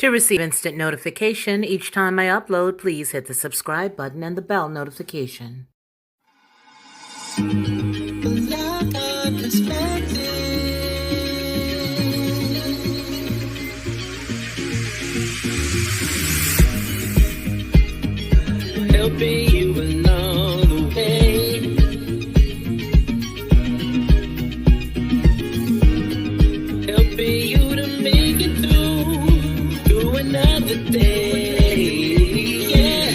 To receive instant notification each time I upload, please hit the subscribe button and the bell notification. Helping you along the way. Helping you to make it through another day. Yeah.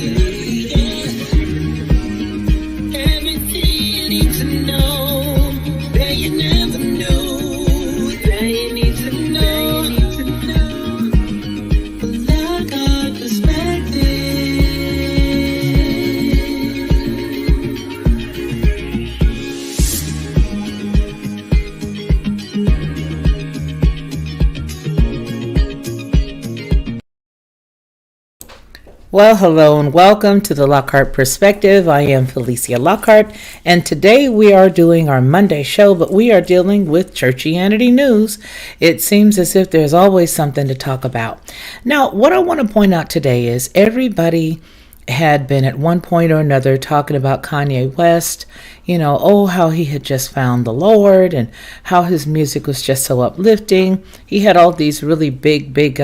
Everything you need to know that you never knew, that you need to know. Like our perspective. Well, hello and welcome to the Lockhart Perspective. I am Felicia Lockhart, and today we are doing our Monday show, but we are dealing with Churchyainty news. It seems as if there's always something to talk about. Now, what I want to point out today is everybody had been at one point or another talking about Kanye West, how he had just found the Lord and how his music was just so uplifting. He had all these really big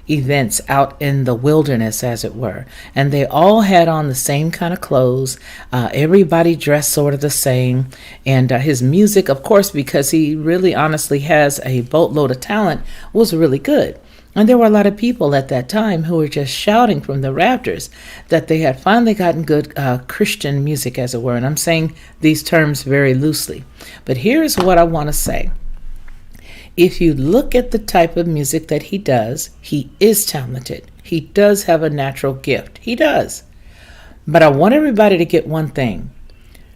events out in the wilderness, as it were, and they all had on the same kind of clothes. Everybody dressed sort of the same, and his music, of course, because he really honestly has a boatload of talent, was really good. And there were a lot of people at that time who were just shouting from the rafters that they had finally gotten good Christian music, as it were. And I'm saying these terms very loosely. But here's what I want to say. If you look at the type of music that he does, he is talented. He does have a natural gift. He does. But I want everybody to get one thing.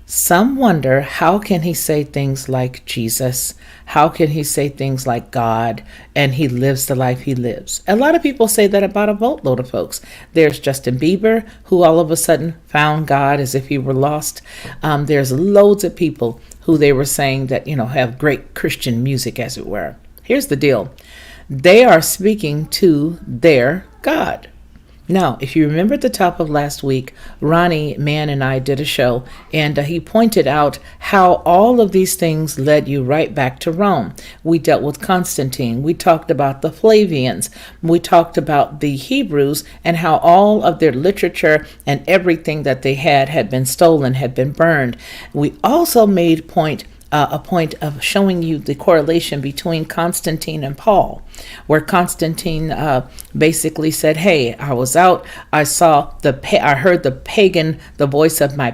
Some wonder, how can he say things like Jesus? How can he say things like God? And he lives the life he lives. A lot of people say that about a boatload of folks. There's Justin Bieber, who all of a sudden found God as if he were lost. There's loads of people who they were saying that, have great Christian music, as it were. Here's the deal. They are speaking to their God. Now, if you remember at the top of last week, Ronnie Mann and I did a show, and he pointed out how all of these things led you right back to Rome. We dealt with Constantine. We talked about the Flavians. We talked about the Hebrews and how all of their literature and everything that they had been stolen, had been burned. We also made a point of showing you the correlation between Constantine and Paul, where Constantine basically said, "Hey, I was out. I heard the voice of my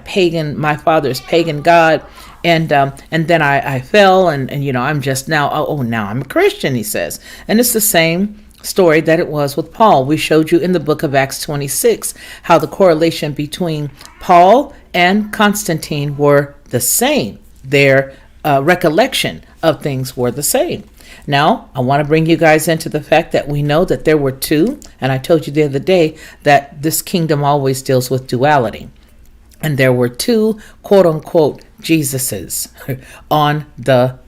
father's pagan god, and then I fell, and I'm just now. Now I'm a Christian," he says, and it's the same story that it was with Paul. We showed you in the book of Acts 26 how the correlation between Paul and Constantine were the same. Their recollection of things were the same. Now, I want to bring you guys into the fact that we know that there were two, and I told you the other day that this kingdom always deals with duality. And there were two, quote unquote, Jesuses on the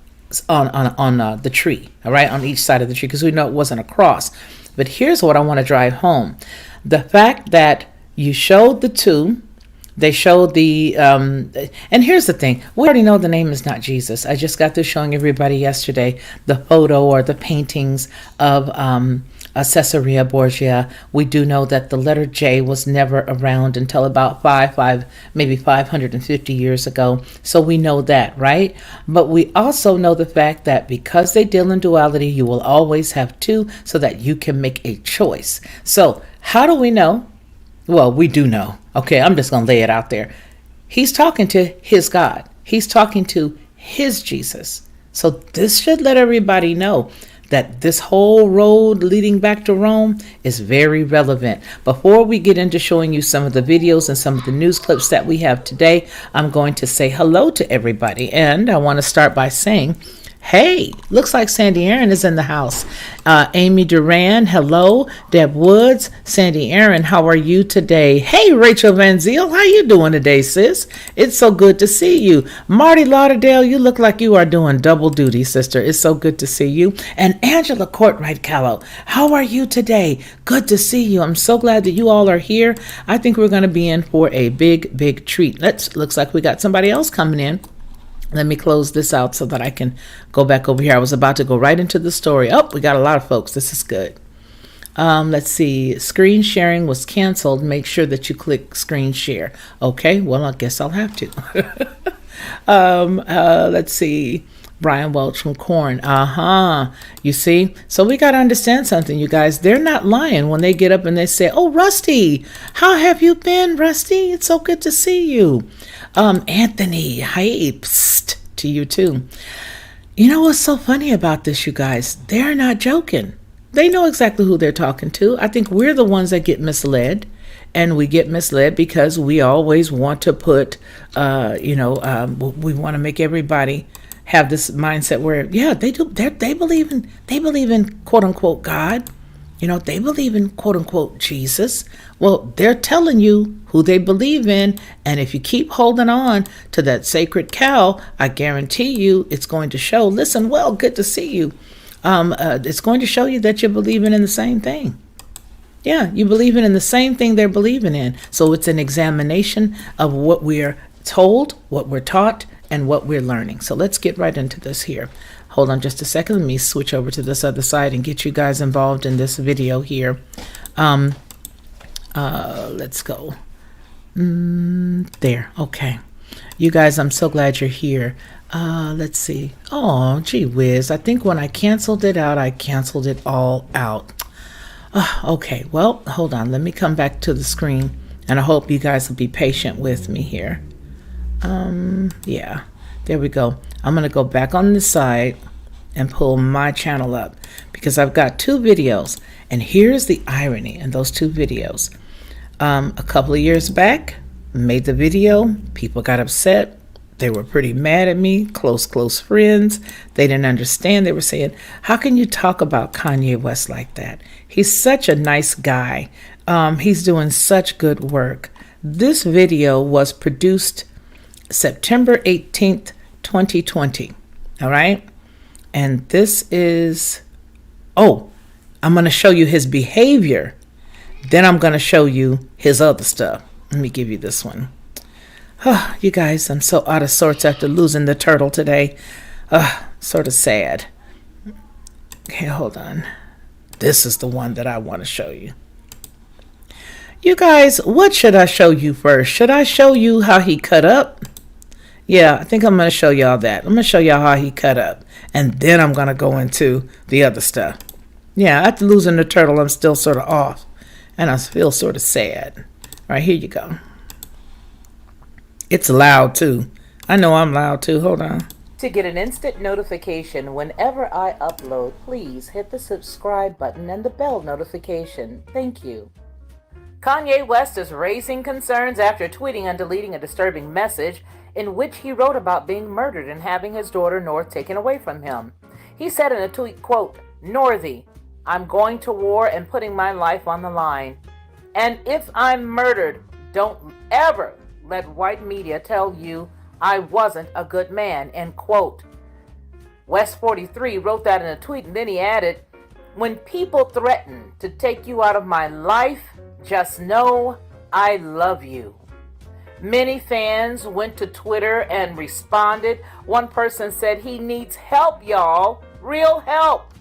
tree, all right, on each side of the tree, because we know it wasn't a cross. But here's what I want to drive home. The fact that you showed the two, they showed and here's the thing. We already know the name is not Jesus. I just got through showing everybody yesterday the photo or the paintings of Caesarea Borgia. We do know that the letter J was never around until about maybe 550 years ago. So we know that, right? But we also know the fact that because they deal in duality, you will always have two so that you can make a choice. So how do we know? Well, we do know. Okay, I'm just going to lay it out there. He's talking to his God. He's talking to his Jesus. So this should let everybody know that this whole road leading back to Rome is very relevant. Before we get into showing you some of the videos and some of the news clips that we have today, I'm going to say hello to everybody. And I want to start by saying Hey, looks like Sandy Aaron is in the house. Amy Duran, hello. Deb Woods, Sandy Aaron, how are you today? Hey, Rachel Van Ziel, how you doing today, sis? It's so good to see you. Marty Lauderdale, you look like you are doing double duty, sister. It's so good to see you. And Angela Courtwright Callow, how are you today? Good to see you. I'm so glad that you all are here. I think we're going to be in for a big, big treat. Looks like we got somebody else coming in. Let me close this out so that I can go back over here. I was about to go right into the story. Oh, we got a lot of folks. This is good. Let's see. Screen sharing was canceled. Make sure that you click screen share. Okay, well, I guess I'll have to. Let's see. Brian Welch from Corn. You see? So we got to understand something, you guys. They're not lying when they get up and they say, oh, Rusty, how have you been, Rusty? It's so good to see you. Anthony, hi, psst, to you too. You know what's so funny about this, you guys? They're not joking. They know exactly who they're talking to. I think we're the ones that get misled. And we get misled because we always want to put, we want to make everybody have this mindset where, yeah, they do. They believe in quote unquote God. You know, they believe in quote unquote Jesus. Well, they're telling you who they believe in. And if you keep holding on to that sacred cow, I guarantee you it's going to show. Listen, well, good to see you. It's going to show you that you're believing in the same thing. Yeah, you believe in the same thing they're believing in. So it's an examination of what we're told, what we're taught, and what we're learning. So let's get right into this here. Hold on just a second. Let me switch over to this other side and get you guys involved in this video here. Let's go. There. Okay. You guys, I'm so glad you're here. Let's see. Oh, gee whiz. I think when I canceled it out, I canceled it all out. Okay. Well, hold on. Let me come back to the screen, and I hope you guys will be patient with me here. Yeah. There we go. I'm going to go back on the side and pull my channel up because I've got two videos. And here's the irony in those two videos. A couple of years back, made the video. People got upset. They were pretty mad at me, close friends. They didn't understand. They were saying, how can you talk about Kanye West like that? He's such a nice guy. He's doing such good work. This video was produced September 18th, 2020. All right. And this is, I'm going to show you his behavior. Then I'm going to show you his other stuff. Let me give you this one. You guys, I'm so out of sorts after losing the turtle today. Sort of sad. Okay, hold on. This is the one that I want to show you. You guys, what should I show you first? Should I show you how he cut up? Yeah, I think I'm going to show y'all that. I'm going to show y'all how he cut up. And then I'm going to go into the other stuff. Yeah, after losing the turtle, I'm still sort of off. And I feel sort of sad. All right, here you go. It's loud, too. I know I'm loud, too. Hold on. To get an instant notification whenever I upload, please hit the subscribe button and the bell notification. Thank you. Kanye West is raising concerns after tweeting and deleting a disturbing message in which he wrote about being murdered and having his daughter North taken away from him. He said in a tweet, quote, Northy, I'm going to war and putting my life on the line. And if I'm murdered, don't ever let white media tell you I wasn't a good man, end quote. West 43 wrote that in a tweet, and then he added, when people threaten to take you out of my life, just know I love you. Many fans went to Twitter and responded. One person said he needs help, y'all. Real help.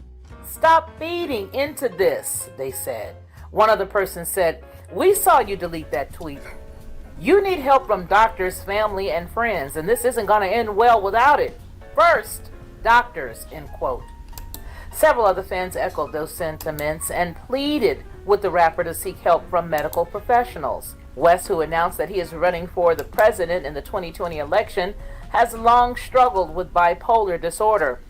Stop feeding into this, they said. One other person said, we saw you delete that tweet. You need help from doctors, family, and friends, and this isn't going to end well without it. First, doctors, end quote. Several other fans echoed those sentiments and pleaded with the rapper to seek help from medical professionals. West, who announced that he is running for the president in the 2020 election, has long struggled with bipolar disorder.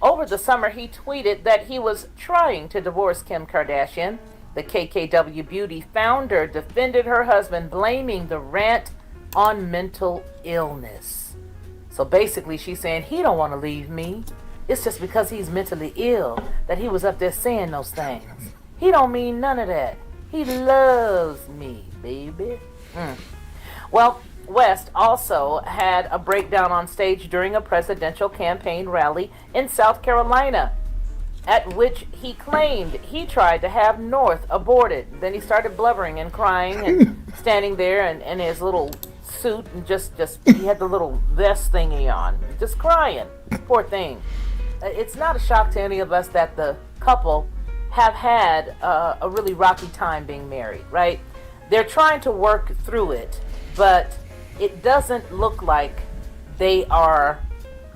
Over the summer, he tweeted that he was trying to divorce Kim Kardashian. The KKW Beauty founder defended her husband, blaming the rant on mental illness. So basically, she's saying he don't want to leave me. it's just because he's mentally ill that he was up there saying those things. He don't mean none of that. He loves me, baby. Well, West also had a breakdown on stage during a presidential campaign rally in South Carolina, at which he claimed he tried to have North aborted. Then he started blubbering and crying and standing there in his little suit and just he had the little vest thingy on, just crying. Poor thing. It's not a shock to any of us that the couple have had a really rocky time being married, right? They're trying to work through it, but it doesn't look like they are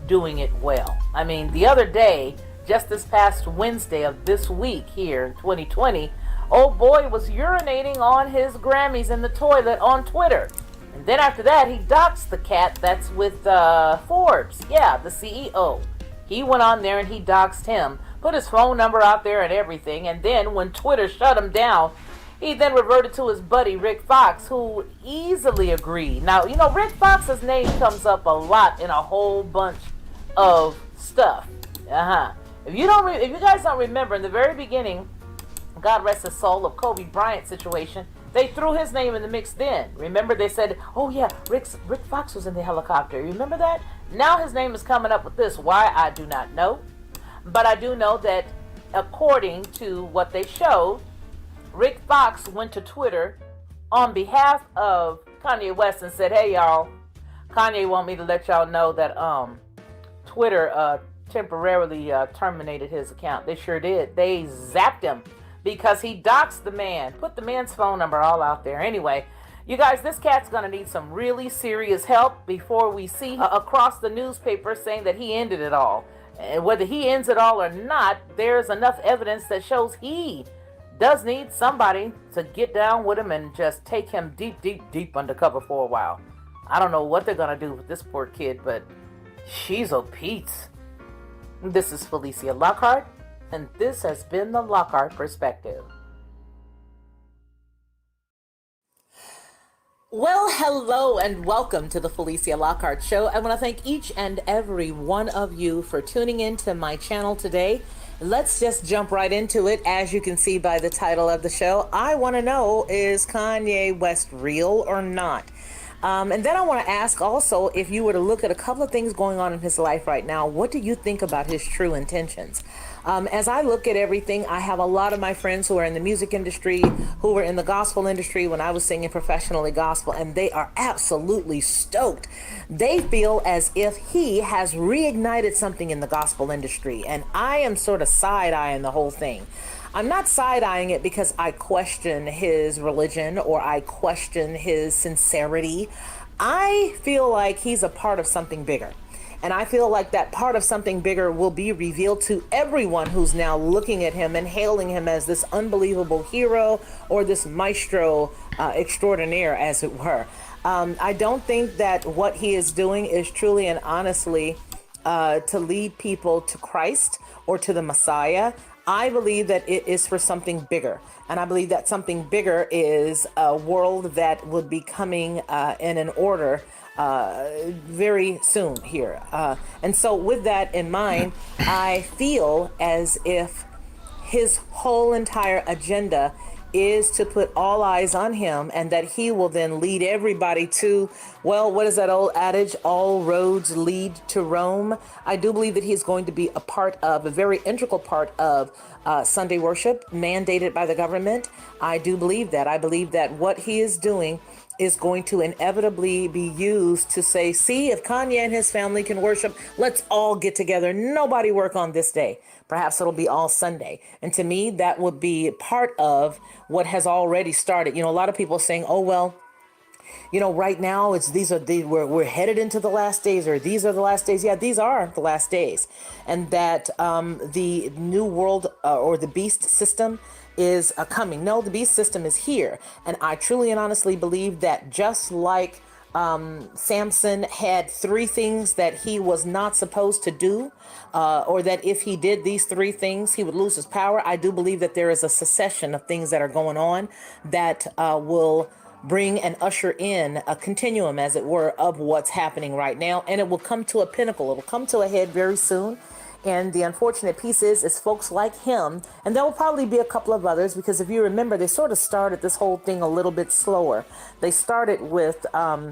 doing it well. I mean, the other day, just this past Wednesday of this week here in 2020, old boy was urinating on his Grammys in the toilet on Twitter. And then after that, he doxed the cat that's with Forbes. Yeah, the CEO. He went on there and he doxed him, put his phone number out there and everything. And then when Twitter shut him down, he then reverted to his buddy Rick Fox, who easily agreed. Now, you know, Rick Fox's name comes up a lot in a whole bunch of stuff. If you guys don't remember, in the very beginning, God rest his soul, of Kobe Bryant situation, they threw his name in the mix then. Remember, they said, oh yeah, Rick Fox was in the helicopter. You remember that? Now his name is coming up with this. Why, I do not know. But I do know that according to what they showed, Rick Fox went to Twitter on behalf of Kanye West and said, hey y'all, Kanye want me to let y'all know that Twitter temporarily terminated his account. They sure did. They zapped him because he doxed the man, put the man's phone number all out there. Anyway, you guys, this cat's going to need some really serious help before we see across the newspaper saying that he ended it all. And whether he ends it all or not, there's enough evidence that shows he does need somebody to get down with him and just take him deep, deep, deep undercover for a while. I don't know what they're going to do with this poor kid, but she's a Pete. This is Felicia Lockhart, and this has been the Lockhart Perspective. Well, hello and welcome to the Felicia Lockhart Show. I want to thank each and every one of you for tuning in to my channel today. Let's just jump right into it. As you can see by the title of the show, I want to know, is Kanye West real or not? And then I want to ask also, if you were to look at a couple of things going on in his life right now, what do you think about his true intentions? As I look at everything, I have a lot of my friends who are in the music industry, who were in the gospel industry when I was singing professionally gospel, and they are absolutely stoked. They feel as if he has reignited something in the gospel industry, and I am sort of side-eyeing the whole thing. I'm not side-eyeing it because I question his religion or I question his sincerity. I feel like he's a part of something bigger. And I feel like that part of something bigger will be revealed to everyone who's now looking at him and hailing him as this unbelievable hero or this maestro extraordinaire, as it were. I don't think that what he is doing is truly and honestly to lead people to Christ or to the Messiah. I believe that it is for something bigger. And I believe that something bigger is a world that would be coming in an order very soon here. And so with that in mind, I feel as if his whole entire agenda is to put all eyes on him and that he will then lead everybody to, well, what is that old adage? All roads lead to Rome. I do believe that he's going to be a part of, a very integral part of Sunday worship mandated by the government. I do believe that. I believe that what he is doing is going to inevitably be used to say, see, if Kanye and his family can worship, let's all get together. Nobody work on this day. Perhaps it'll be all Sunday. And to me, that would be part of what has already started. You know, a lot of people saying, oh, well, you know, right now we're headed into the last days, or these are the last days. Yeah, these are the last days. And that the new world or the beast system is coming. No, the beast system is here. And I truly and honestly believe that just like Samson had 3 things that he was not supposed to do, or that if he did these 3 things, he would lose his power. I do believe that there is a succession of things that are going on that will bring and usher in a continuum, as it were, of what's happening right now. And it will come to a pinnacle. It will come to a head very soon. And the unfortunate piece is folks like him, and there will probably be a couple of others, because if you remember, they sort of started this whole thing a little bit slower. They started with the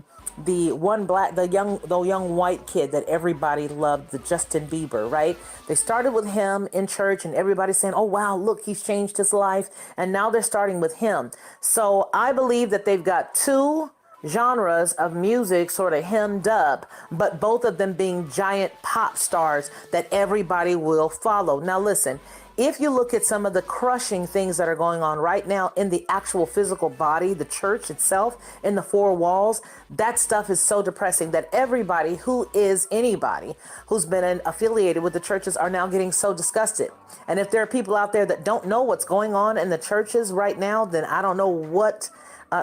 young white kid that everybody loved, the Justin Bieber, right? They started with him in church, and everybody's saying, "Oh wow, look, he's changed his life," and now they're starting with him. So I believe that they've got two genres of music sort of hemmed up, but both of them being giant pop stars that everybody will follow. Now listen, if you look at some of the crushing things that are going on right now in the actual physical body, the church itself, in the four walls, that stuff is so depressing that everybody who is anybody who's been affiliated with the churches are now getting so disgusted. And if there are people out there that don't know what's going on in the churches right now, then I don't know what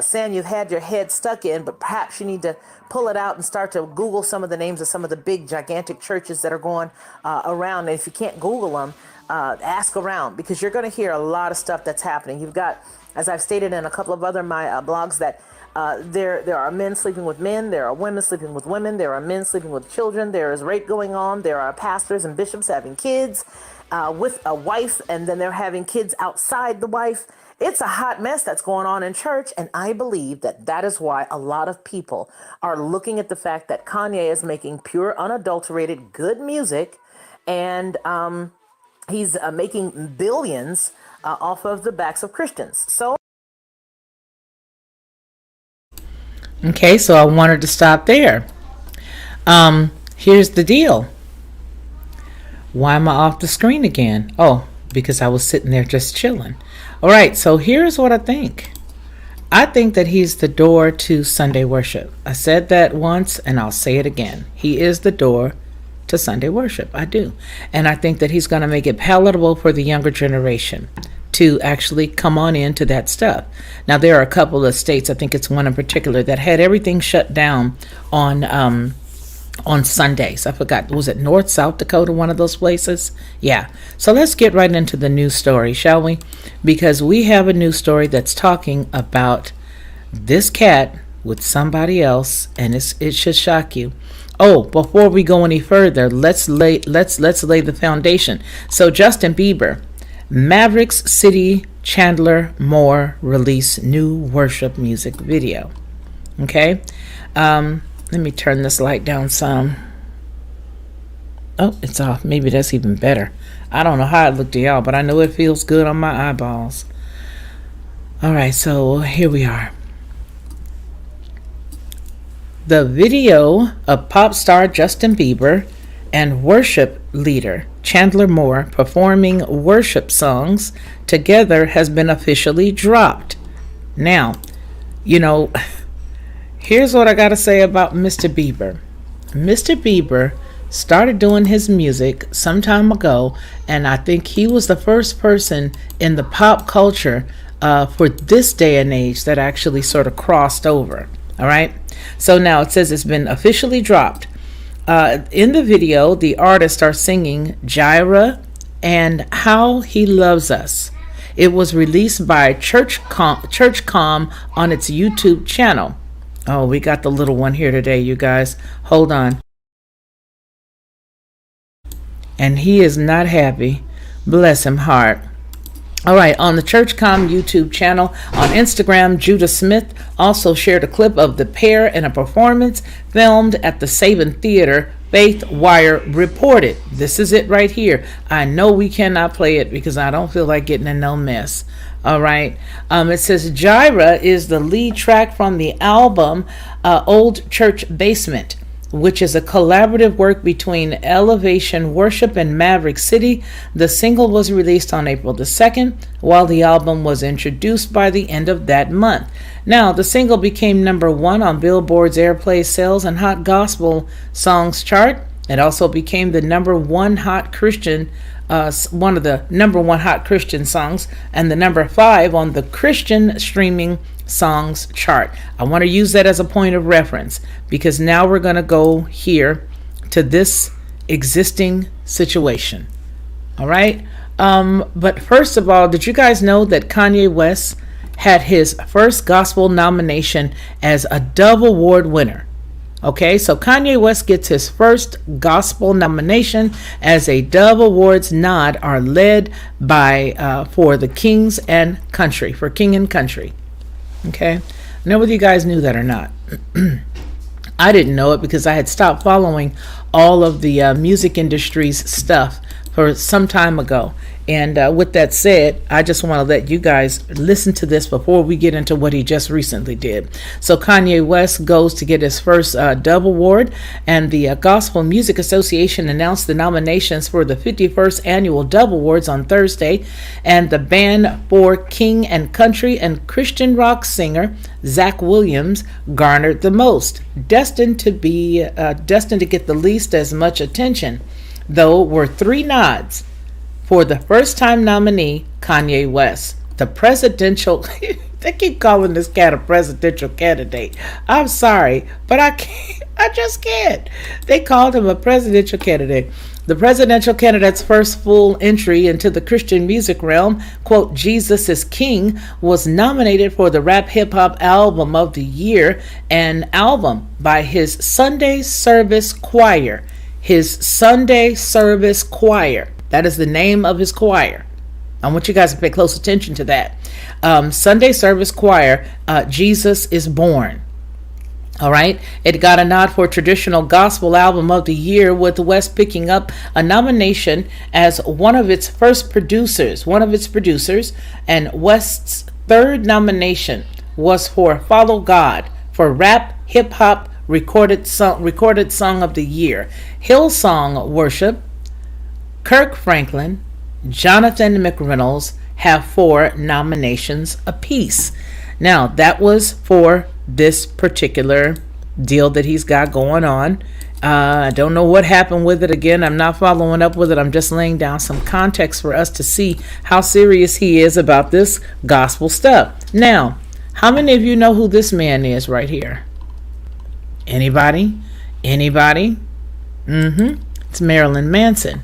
sand you've had your head stuck in, but perhaps you need to pull it out and start to Google some of the names of some of the big gigantic churches that are going around. And if you can't Google them, ask around, because you're going to hear a lot of stuff that's happening. You've got, as I've stated in a couple of other my blogs, that there are men sleeping with men, there are women sleeping with women, there are men sleeping with children, there is rape going on, there are pastors and bishops having kids with a wife, and then they're having kids outside the wife. It's a hot mess that's going on in church, and I believe that that is why a lot of people are looking at the fact that Kanye is making pure, unadulterated, good music, and he's making billions off of the backs of Christians. So, Okay, so I wanted to stop there. Here's the deal. Why am I off the screen again? Oh, because I was sitting there just chilling. All right, so here's what I think. I think that he's the door to Sunday worship. I said that once, and I'll say it again. He is the door to Sunday worship. I do. And I think that he's going to make it palatable for the younger generation to actually come on into that stuff. Now, there are a couple of states, I think it's one in particular, that had everything shut down on Sundays. I forgot, was it North, South Dakota, one of those places? Yeah. So let's get right into the news story, shall we? Because we have a news story that's talking about this cat with somebody else, and it should shock you. Oh, before we go any further, let's lay the foundation. So Justin Bieber, Mavericks City Chandler Moore release new worship music video. Okay. Let me turn this light down some. Oh, it's off. Maybe that's even better. I don't know how it looked to y'all, but I know it feels good on my eyeballs. All right, so here we are. The video of pop star Justin Bieber and worship leader Chandler Moore performing worship songs together has been officially dropped. Now, here's what I got to say about Mr. Bieber. Mr. Bieber started doing his music some time ago, and I think he was the first person in the pop culture for this day and age that actually sort of crossed over. All right. So now it says it's been officially dropped. In the video, the artists are singing Jireh and How He Loves Us. It was released by Churchyainty on its YouTube channel. Oh, we got the little one here today, you guys. Hold on. And he is not happy. Bless him heart. All right, on the Churchyainty YouTube channel. On Instagram, Judah Smith also shared a clip of the pair in a performance filmed at the Saban Theater. Faith Wire reported. This is it right here. I know we cannot play it because I don't feel like getting in no mess. All right. It says Jireh is the lead track from the album Old Church Basement, which is a collaborative work between Elevation Worship and Maverick City. The single was released on April the 2nd, while the album was introduced by the end of that month. Now, the single became number 1 on Billboard's Airplay Sales and Hot Gospel Songs chart. It also became the number 1 hot Christian one of the number 1 hot Christian songs and the number 5 on the Christian streaming songs chart. I want to use that as a point of reference because now we're going to go here to this existing situation. All right. But first of all, did you guys know that Kanye West had his first gospel nomination as a Dove Award winner? Okay, so Kanye West gets his first gospel nomination as a Dove Awards nod are led by for the Kings and Country, for King and Country. Okay, I don't know whether you guys knew that or not. I didn't know it because I had stopped following all of the music industry's stuff for some time ago. And with that said, I just want to let you guys listen to this before we get into what he just recently did. So Kanye West goes to get his first Dove Award, and the Gospel Music Association announced the nominations for the 51st Annual Dove Awards on Thursday, and the band for King and Country and Christian rock singer Zach Williams garnered the most, destined to get the least as much attention, though were 3 nods for the first-time nominee, Kanye West. The presidential, they keep calling this cat a presidential candidate. I'm sorry, but I can't, I just can't. They called him a presidential candidate. The presidential candidate's first full entry into the Christian music realm, quote, Jesus is King, was nominated for the Rap Hip Hop Album of the Year, an album by his Sunday Service Choir. His Sunday Service Choir. That is the name of his choir. I want you guys to pay close attention to that. Sunday Service Choir, Jesus is Born. All right. It got a nod for Traditional Gospel Album of the Year, with West picking up a nomination as one of its producers. And West's third nomination was for Follow God for Rap Hip Hop Recorded Song of the Year. Hillsong Worship, Kirk Franklin, Jonathan McReynolds have 4 nominations apiece. Now, that was for this particular deal that he's got going on. I don't know what happened with it. Again, I'm not following up with it. I'm just laying down some context for us to see how serious he is about this gospel stuff. Now, how many of you know who this man is right here? Anybody? It's Marilyn Manson.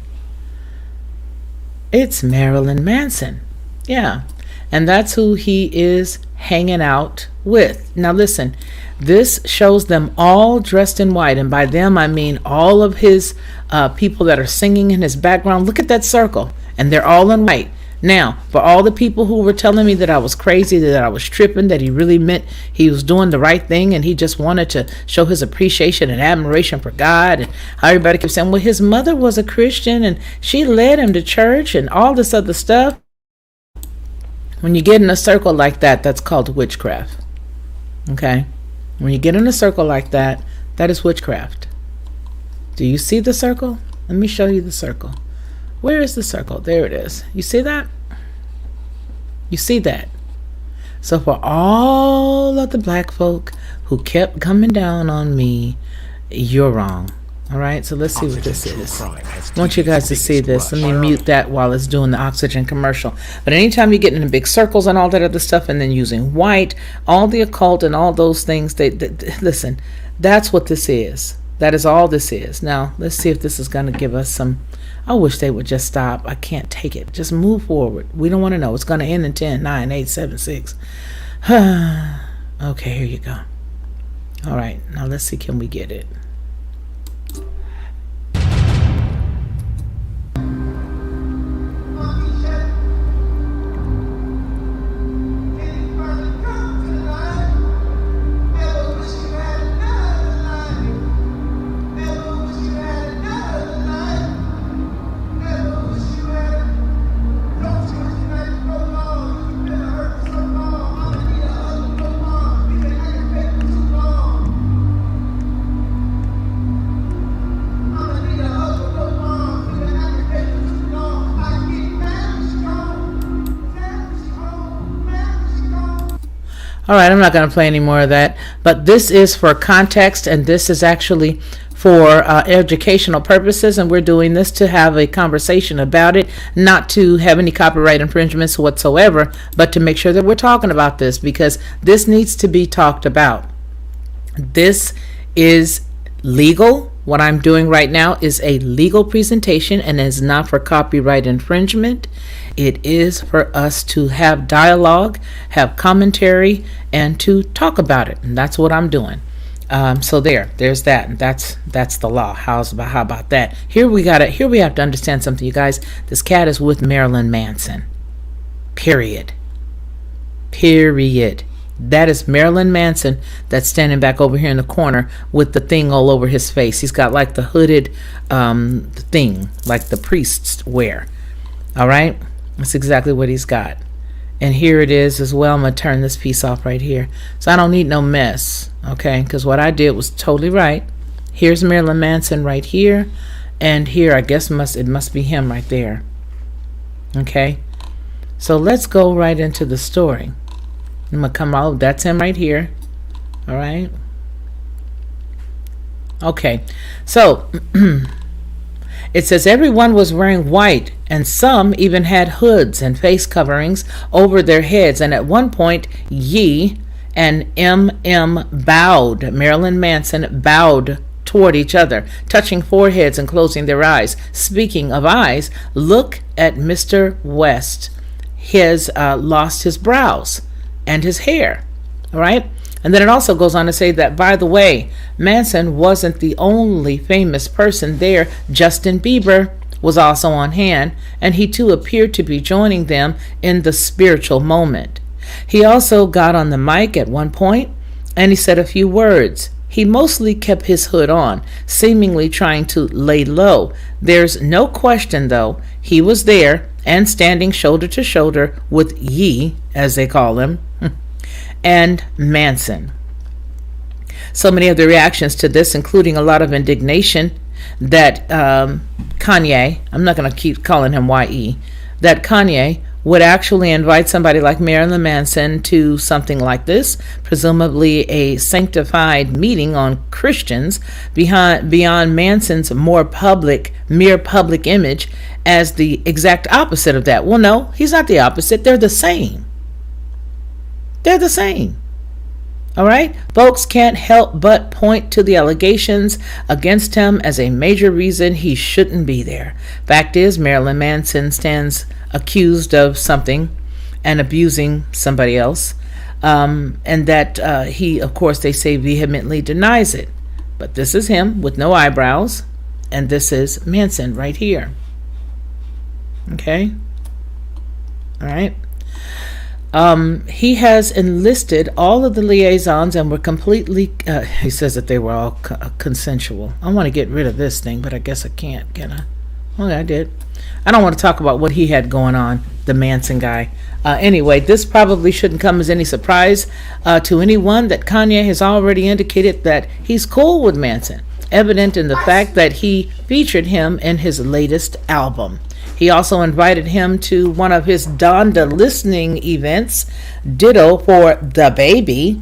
It's Marilyn Manson. Yeah. And that's who he is hanging out with. Now listen, this shows them all dressed in white. And by them, I mean all of his people that are singing in his background. Look at that circle. And they're all in white. Now, for all the people who were telling me that I was crazy, that I was tripping, that he really meant he was doing the right thing and he just wanted to show his appreciation and admiration for God, and how everybody kept saying, well, his mother was a Christian and she led him to church and all this other stuff. When you get in a circle like that, that's called witchcraft. Okay? When you get in a circle like that, that is witchcraft. Do you see the circle? Let me show you the circle. Where is the circle? There it is. You see that? You see that? So for all of the black folk who kept coming down on me, you're wrong. All right, so let's see what this is. I want you guys to see this. Let me mute that while it's doing the oxygen commercial. But anytime you get in big circles and all that other stuff, and then using white, all the occult and all those things, listen, that's what this is. That is all this is. Now, let's see if this is going to give us some. I wish they would just stop. I can't take it. Just move forward. We don't want to know. It's going to end in 10, 9, 8, 7, 6. Okay, here you go. All right, now let's see. Can we get it? All right, I'm not going to play any more of that, but this is for context, and this is actually for educational purposes, and we're doing this to have a conversation about it, not to have any copyright infringements whatsoever, but to make sure that we're talking about this, because this needs to be talked about. This is legal. What I'm doing right now is a legal presentation and is not for copyright infringement. It is for us to have dialogue, have commentary, and to talk about it. And that's what I'm doing. So there's that. And that's the law. How about that? Here we have to understand something, you guys. This cat is with Marilyn Manson. Period. That is Marilyn Manson that's standing back over here in the corner with the thing all over his face. He's got like the hooded thing, like the priests wear. All right? That's exactly what he's got. And here it is as well. I'm going to turn this piece off right here. So I don't need no mess, okay? Because what I did was totally right. Here's Marilyn Manson right here. And here, I guess it must be him right there. Okay? So let's go right into the story. I'm going to come out. That's him right here. All right? Okay. So it says everyone was wearing white, and some even had hoods and face coverings over their heads. And at one point, Ye and M.M. bowed. Marilyn Manson bowed toward each other, touching foreheads and closing their eyes. Speaking of eyes, look at Mr. West. He has lost his brows and his hair. All right? And then it also goes on to say that, by the way, Manson wasn't the only famous person there. Justin Bieber was also on hand, and he too appeared to be joining them in the spiritual moment. He also got on the mic at one point, and he said a few words. He mostly kept his hood on, seemingly trying to lay low. There's no question, though, he was there and standing shoulder to shoulder with Ye, as they call him, and Manson. So many of the reactions to this, including a lot of indignation that Kanye, I'm not going to keep calling him Y.E., that Kanye would actually invite somebody like Marilyn Manson to something like this, presumably a sanctified meeting on Christians, beyond Manson's mere public image, as the exact opposite of that. Well, no, he's not the opposite. They're the same. They're the same. All right? Folks can't help but point to the allegations against him as a major reason he shouldn't be there. Fact is, Marilyn Manson stands accused of something and abusing somebody else. And that he, of course, they say vehemently denies it. But this is him with no eyebrows. And this is Manson right here. Okay? All right? He has enlisted all of the liaisons and were completely, he says that they were all consensual. I want to get rid of this thing, but I guess I can't, can I? Well, I did. I don't want to talk about what he had going on, the Manson guy. Anyway, this probably shouldn't come as any surprise to anyone that Kanye has already indicated that he's cool with Manson, evident in the fact that he featured him in his latest album. He also invited him to one of his Donda listening events. Ditto for the baby,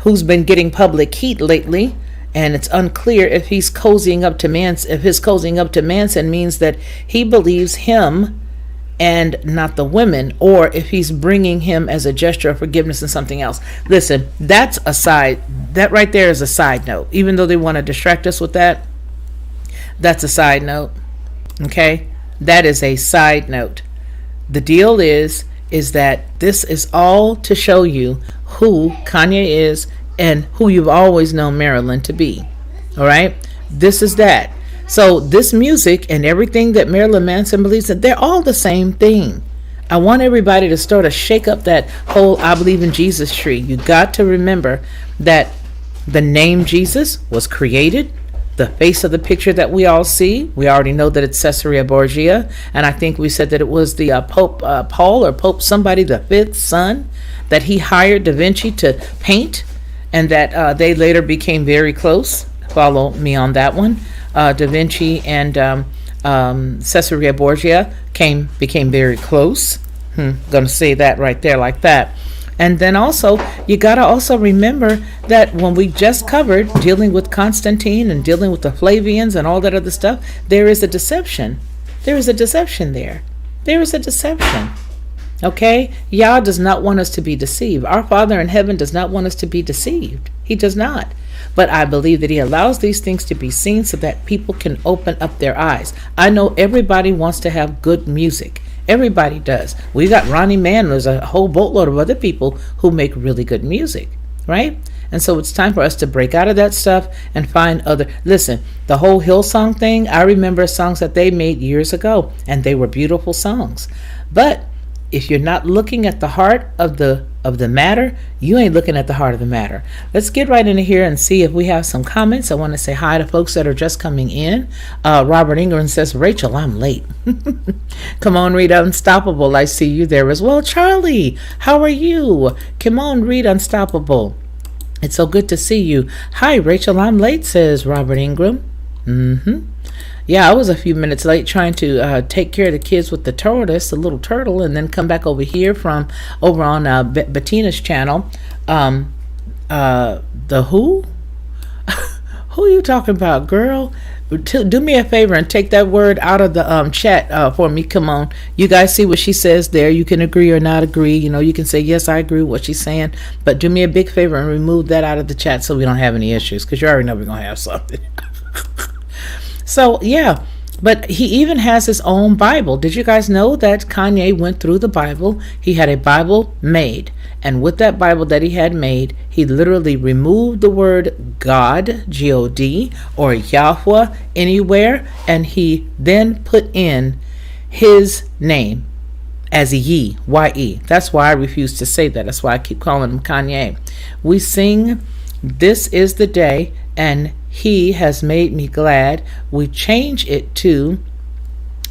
who's been getting public heat lately, and it's unclear if he's cozying up to Manson. If his cozying up to Manson means that he believes him and not the women, or if he's bringing him as a gesture of forgiveness and something else. Listen, that right there is a side note. Even though they want to distract us with that, that's a side note. Okay? That is a side note. The deal is that this is all to show you who Kanye is and who you've always known Marilyn to be. All right? This is that. So this music and everything that Marilyn Manson believes in, they're all the same thing. I want everybody to start to shake up that whole I believe in Jesus tree. You got to remember that the name Jesus was created. The face of the picture that we all see, we already know that it's Caesarea Borgia, and I think we said that it was the Pope Paul or Pope somebody, the fifth son, that he hired Da Vinci to paint, and that they later became very close. Follow me on that one. Da Vinci and Caesarea Borgia became very close. Gonna say that right there like that. And then also, you got to also remember that when we just covered dealing with Constantine and dealing with the Flavians and all that other stuff, there is a deception. There is a deception there. There is a deception. Okay? Yah does not want us to be deceived. Our Father in heaven does not want us to be deceived. He does not. But I believe that he allows these things to be seen so that people can open up their eyes. I know everybody wants to have good music. Everybody does. We got Ronnie Mann. There's a whole boatload of other people who make really good music, right? And so it's time for us to break out of that stuff and find other. Listen, the whole Hillsong thing, I remember songs that they made years ago, and they were beautiful songs. But if you're not looking at the heart of the matter, you ain't looking at the heart of the matter. Let's get right into here and see if we have some comments. I want to say hi to folks that are just coming in. Robert Ingram says, Rachel, I'm late. Come on, read Unstoppable. I see you there as well. Charlie, how are you? Come on, read Unstoppable. It's so good to see you. Hi, Rachel, I'm late, says Robert Ingram. Yeah, I was a few minutes late trying to take care of the kids with the tortoise, the little turtle, and then come back over here from over on Bettina's channel. The who? Who are you talking about, girl? Do me a favor and take that word out of the chat for me. Come on. You guys see what she says there. You can agree or not agree. You know, you can say, yes, I agree with what she's saying. But do me a big favor and remove that out of the chat so we don't have any issues, because you already know we're going to have something. So, yeah, but he even has his own Bible. Did you guys know that Kanye went through the Bible? He had a Bible made. And with that Bible that he had made, he literally removed the word God, G-O-D, or Yahweh anywhere. And he then put in his name as Ye, Y-E. That's why I refuse to say that. That's why I keep calling him Kanye. We sing, "This is the day," and he has made me glad. We change it to,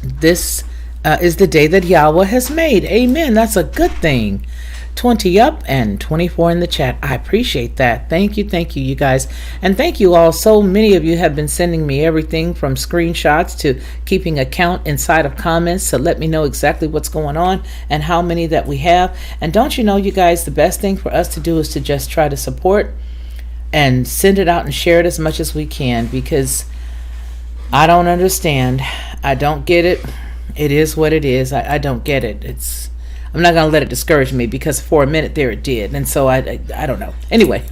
this is the day that Yahweh has made. Amen. That's a good thing. 20 up and 24 in the chat. I appreciate that. Thank you, you guys. And thank you all. So many of you have been sending me everything from screenshots to keeping a count inside of comments to let me know exactly what's going on and how many that we have. And don't you know, you guys, the best thing for us to do is to just try to support and send it out and share it as much as we can, because I don't understand. I don't get it. It is what it is. I don't get it. I'm not going to let it discourage me, because for a minute there it did. And so I don't know. Anyway,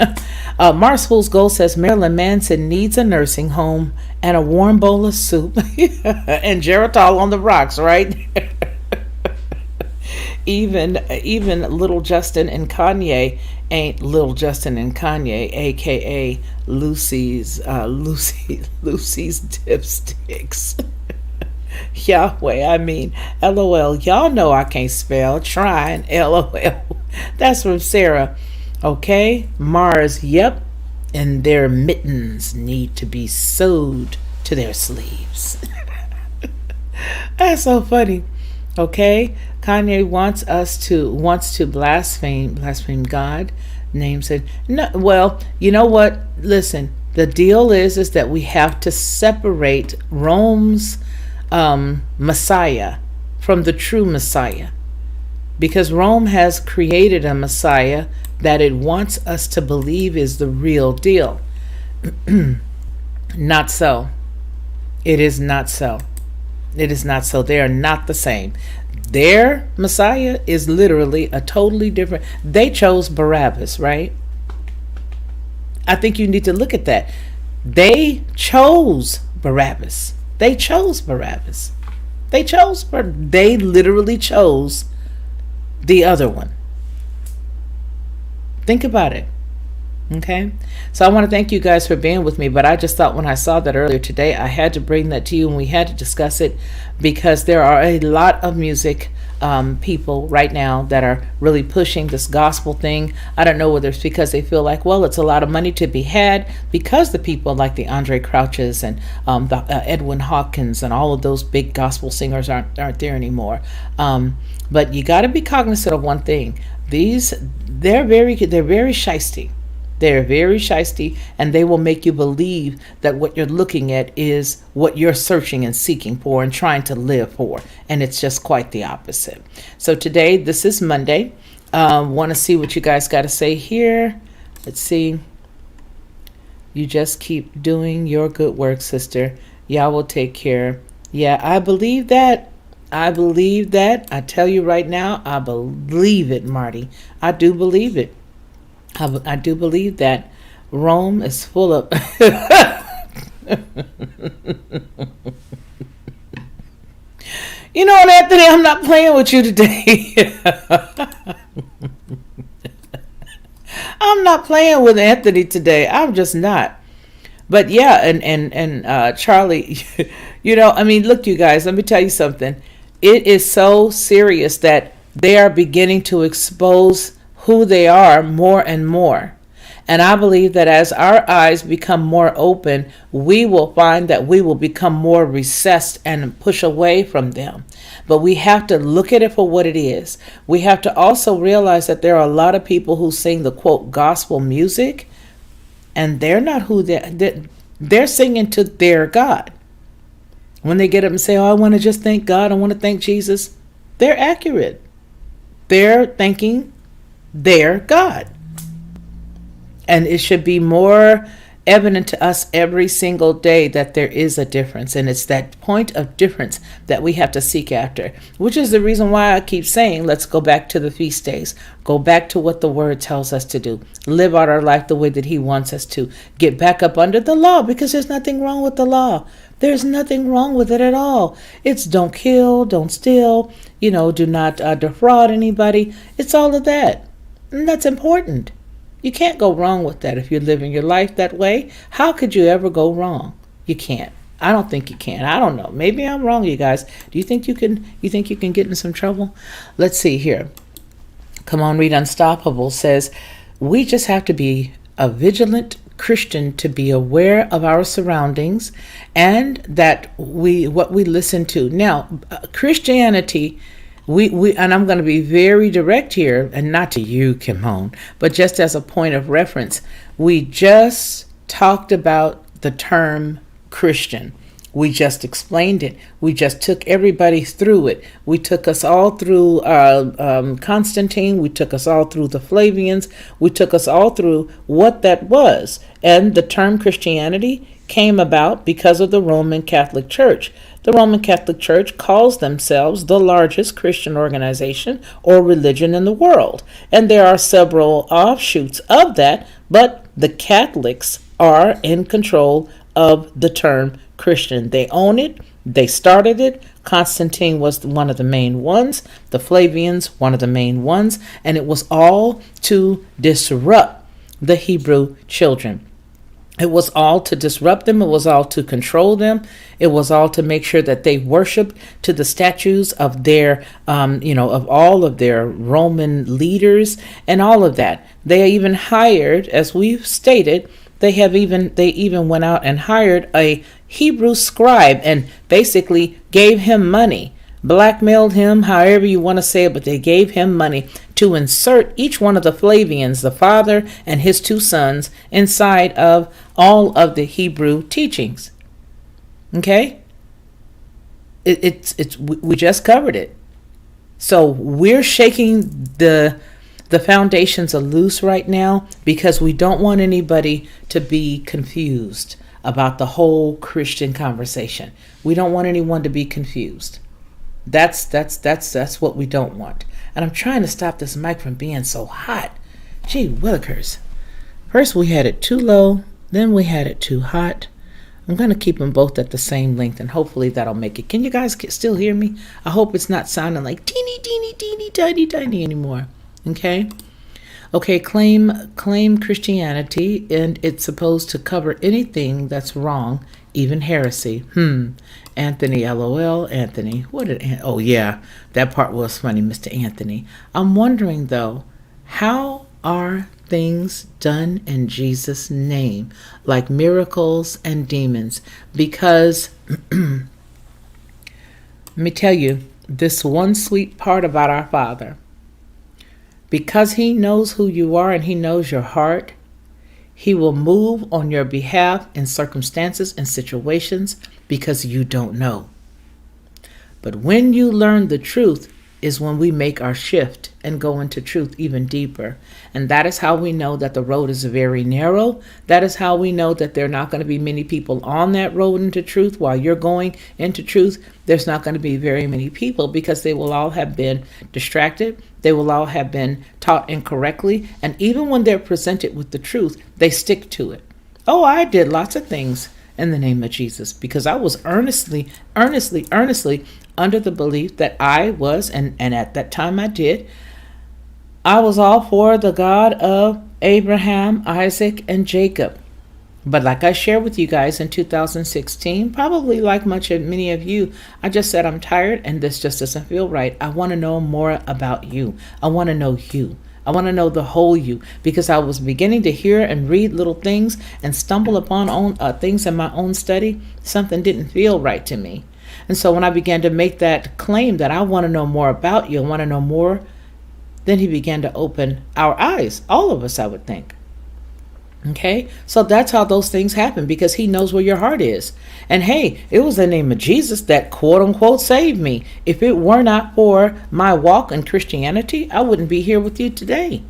Mars Fool's Gold says Marilyn Manson needs a nursing home and a warm bowl of soup and Geritol on the rocks, right? Even Little Justin and Kanye ain't Little Justin and Kanye, aka Lucy's dipsticks. Yahweh, I mean, LOL. Y'all know I can't spell. Trying, LOL. That's from Sarah. Okay, Mars. Yep, and their mittens need to be sewed to their sleeves. That's so funny. Okay, Kanye wants to blaspheme God, names it. No, well, you know what? Listen, the deal is that we have to separate Rome's Messiah from the true Messiah, because Rome has created a Messiah that it wants us to believe is the real deal. Not so. It is not so. It is not so. They are not the same. Their Messiah is literally a totally different. They chose Barabbas, right? I think you need to look at that. They chose Barabbas. They chose Barabbas. They literally chose the other one. Think about it. Okay, so I want to thank you guys for being with me, but I just thought when I saw that earlier today, I had to bring that to you and we had to discuss it, because there are a lot of music people right now that are really pushing this gospel thing. I don't know whether it's because they feel like, well, it's a lot of money to be had, because the people like the Andre Crouches and the Edwin Hawkins and all of those big gospel singers aren't there anymore. But you got to be cognizant of one thing. They're very shisty. They're very shisty, and they will make you believe that what you're looking at is what you're searching and seeking for and trying to live for. And it's just quite the opposite. So today, this is Monday. Want to see what you guys got to say here. Let's see. You just keep doing your good work, sister. Y'all will take care. Yeah, I believe that. I believe that. I tell you right now, I believe it, Marty. I do believe it. I do believe that Rome is full of... You know what, Anthony? I'm not playing with you today. I'm not playing with Anthony today. I'm just not. But yeah, and Charlie, I mean, look, you guys, let me tell you something. It is so serious that they are beginning to expose who they are more and more. And I believe that as our eyes become more open, we will find that we will become more recessed and push away from them. But we have to look at it for what it is. We have to also realize that there are a lot of people who sing the quote gospel music, and they're not who they're singing to their God. When they get up and say, oh, I want to just thank God, I want to thank Jesus, they're accurate. They're thanking their God. And it should be more evident to us every single day that there is a difference. And it's that point of difference that we have to seek after, which is the reason why I keep saying, let's go back to the feast days. Go back to what the word tells us to do. Live out our life the way that he wants us to. Get back up under the law, because there's nothing wrong with the law. There's nothing wrong with it at all. It's don't kill, don't steal, do not defraud anybody. It's all of that. And that's important. You can't go wrong with that if you're living your life that way. How could you ever go wrong? You can't. I don't think you can. I don't know. Maybe I'm wrong, you guys. Do you think you can? You think you can get in some trouble? Let's see here. Come on, Read Unstoppable says, we just have to be a vigilant Christian to be aware of our surroundings and that what we listen to. Now, Christianity, we and I'm going to be very direct here, and not to you, Kimon, but just as a point of reference, we just talked about the term Christian. We just explained it. We just took everybody through it. We took us all through Constantine. We took us all through the Flavians. We took us all through what that was. And the term Christianity came about because of the Roman Catholic Church. The Roman Catholic Church calls themselves the largest Christian organization or religion in the world. And there are several offshoots of that, but the Catholics are in control of the term Christian. They own it. They started it. Constantine was one of the main ones. The Flavians, one of the main ones. And it was all to disrupt the Hebrew children. It was all to disrupt them. It was all to control them. It was all to make sure that they worshiped to the statues of their, of all of their Roman leaders and all of that. They even hired, as we've stated, they even went out and hired a Hebrew scribe and basically gave him money, blackmailed him, however you want to say it, but they gave him money to insert each one of the Flavians, the father and his two sons, inside of all of the Hebrew teachings. Okay? We just covered it. So we're shaking the foundations are loose right now because we don't want anybody to be confused about the whole Christian conversation. We don't want anyone to be confused. That's what we don't want. And I'm trying to stop this mic from being so hot. Gee willikers. First we had it too low, then we had it too hot. I'm going to keep them both at the same length, and hopefully that'll make it. Can you guys still hear me? I hope it's not sounding like teeny, tiny anymore. Okay? Okay, claim Christianity, and it's supposed to cover anything that's wrong, even heresy. Anthony, LOL, Anthony. Oh yeah, that part was funny, Mr. Anthony. I'm wondering though, how are things done in Jesus' name, like miracles and demons? Because let me tell you this one sweet part about our Father. Because he knows who you are and he knows your heart, he will move on your behalf in circumstances and situations because you don't know. But when you learn the truth is when we make our shift and go into truth even deeper. And that is how we know that the road is very narrow. That is how we know that there are not going to be many people on that road into truth. While you're going into truth, there's not going to be very many people because they will all have been distracted. They will all have been taught incorrectly. And even when they're presented with the truth, they stick to it. Oh, I did lots of things in the name of Jesus because I was earnestly under the belief that I was, and at that time I was all for the God of Abraham, Isaac, and Jacob. But like I shared with you guys in 2016, probably like many of you, I just said I'm tired and this just doesn't feel right. I want to know more about you. I want to know you. I want to know the whole you, because I was beginning to hear and read little things and stumble upon things in my own study. Something didn't feel right to me. And so when I began to make that claim that I want to know more about you, I want to know more, then he began to open our eyes, all of us, I would think. Okay, so that's how those things happen, because he knows where your heart is. And hey, it was the name of Jesus that quote unquote saved me. If it were not for my walk in Christianity, I wouldn't be here with you today,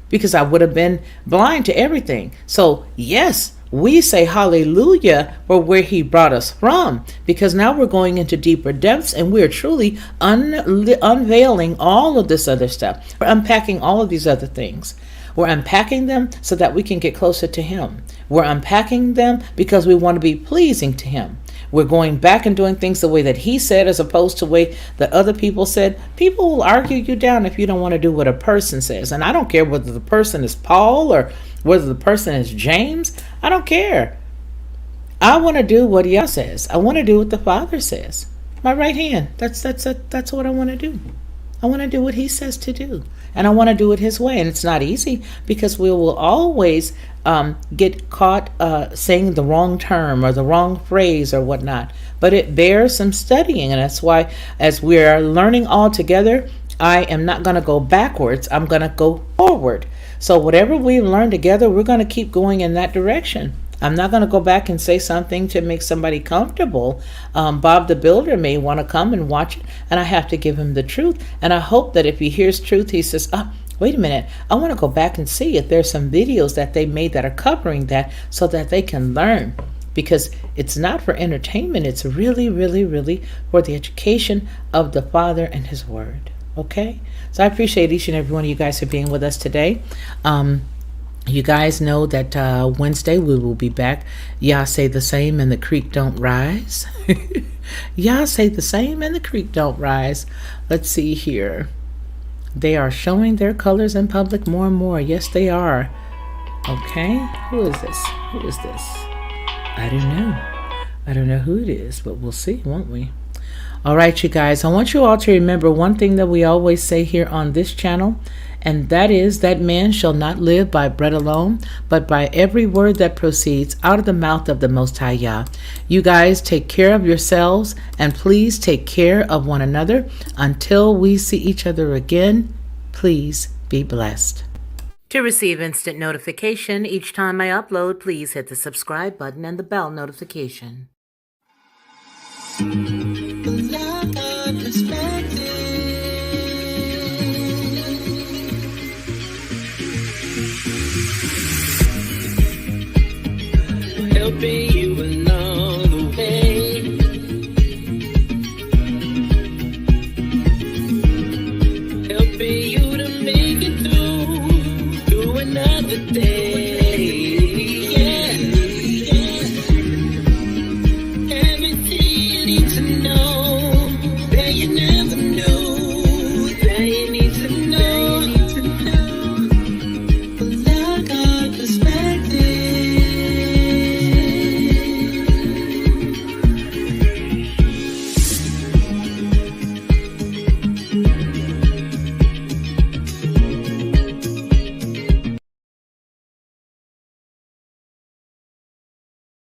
because I would have been blind to everything. So yes, we say hallelujah for where he brought us from, because now we're going into deeper depths and we're truly unveiling all of this other stuff. We're unpacking all of these other things. We're unpacking them so that we can get closer to him. We're unpacking them because we want to be pleasing to him. We're going back and doing things the way that he said, as opposed to the way that other people said. People will argue you down if you don't want to do what a person says. And I don't care whether the person is Paul or whether the person is James. I don't care. I want to do what Yah says. I want to do what the Father says. My right hand. That's what I want to do. I want to do what he says to do. And I want to do it his way. And it's not easy, because we will always get caught saying the wrong term or the wrong phrase or whatnot. But it bears some studying. And that's why, as we're learning all together, I am not going to go backwards. I'm going to go forward. So whatever we've learned together, we're going to keep going in that direction. I'm not going to go back and say something to make somebody comfortable. Bob the Builder may want to come and watch it, and I have to give him the truth. And I hope that if he hears truth, he says, wait a minute, I want to go back and see if there's some videos that they made that are covering that, so that they can learn. Because it's not for entertainment. It's really, really, really for the education of the Father and his word. Okay? So I appreciate each and every one of you guys for being with us today. You guys know that Wednesday we will be back. Y'all say the same and the creek don't rise. Y'all say the same and the creek don't rise. Let's see here. They are showing their colors in public more and more. Yes, they are. Okay. Who is this? Who is this? I don't know. I don't know who it is, but we'll see, won't we? All right, you guys. I want you all to remember one thing that we always say here on this channel. And that is that man shall not live by bread alone, but by every word that proceeds out of the mouth of the Most High Yah. You guys take care of yourselves, and please take care of one another. Until we see each other again, please be blessed. To receive instant notification each time I upload, please hit the subscribe button and the bell notification. Helping you along the way, helping you to make it through another day.